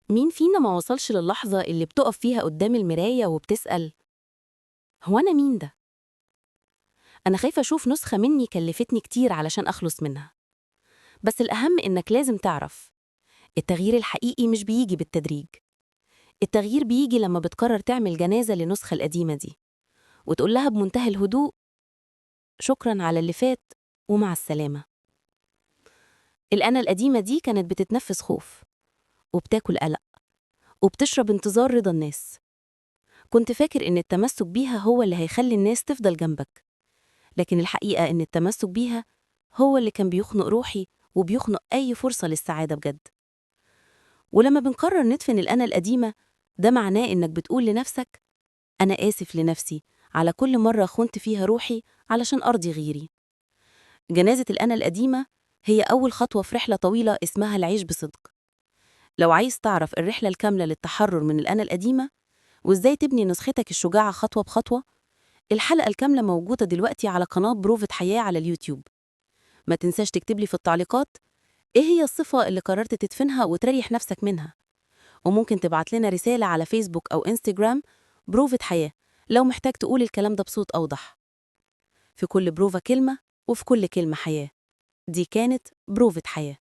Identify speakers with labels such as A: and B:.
A: مين فينا ما وصلش للحظة اللي بتقف فيها قدام المراية وبتسأل هو أنا مين ده؟ أنا خايفة أشوف نسخة مني كلفتني كتير علشان أخلص منها. بس الأهم إنك لازم تعرف التغيير الحقيقي مش بيجي بالتدريج. التغيير بيجي لما بتقرر تعمل جنازة للنسخة القديمة دي وتقول لها بمنتهى الهدوء شكراً على اللي فات ومع السلامة. الأنا القديمة دي كانت بتتنفس خوف وبتاكل قلق وبتشرب انتظار رضا الناس. كنت فاكر إن التمسك بيها هو اللي هيخلي الناس تفضل جنبك، لكن الحقيقة إن التمسك بيها هو اللي كان بيخنق روحي وبيخنق أي فرصة للسعادة بجد. ولما بنقرر ندفن الأنا القديمة، ده معناه إنك بتقول لنفسك أنا آسف لنفسي على كل مرة خنت فيها روحي علشان أرضي غيري. جنازة الأنا القديمة هي أول خطوة في رحلة طويلة اسمها العيش بصدق. لو عايز تعرف الرحلة الكاملة للتحرر من الأنا القديمة وإزاي تبني نسختك الشجاعة خطوة بخطوة، الحلقة الكاملة موجودة دلوقتي على قناة بروفة حياة على اليوتيوب. ما تنساش تكتب لي في التعليقات إيه هي الصفة اللي قررت تدفنها وتريح نفسك منها، وممكن تبعت لنا رسالة على فيسبوك أو إنستجرام بروفة حياة لو محتاج تقول الكلام ده بصوت أوضح. في كل بروفة كلمة وفي كل كلمة حياة. دي كانت بروفة حياة.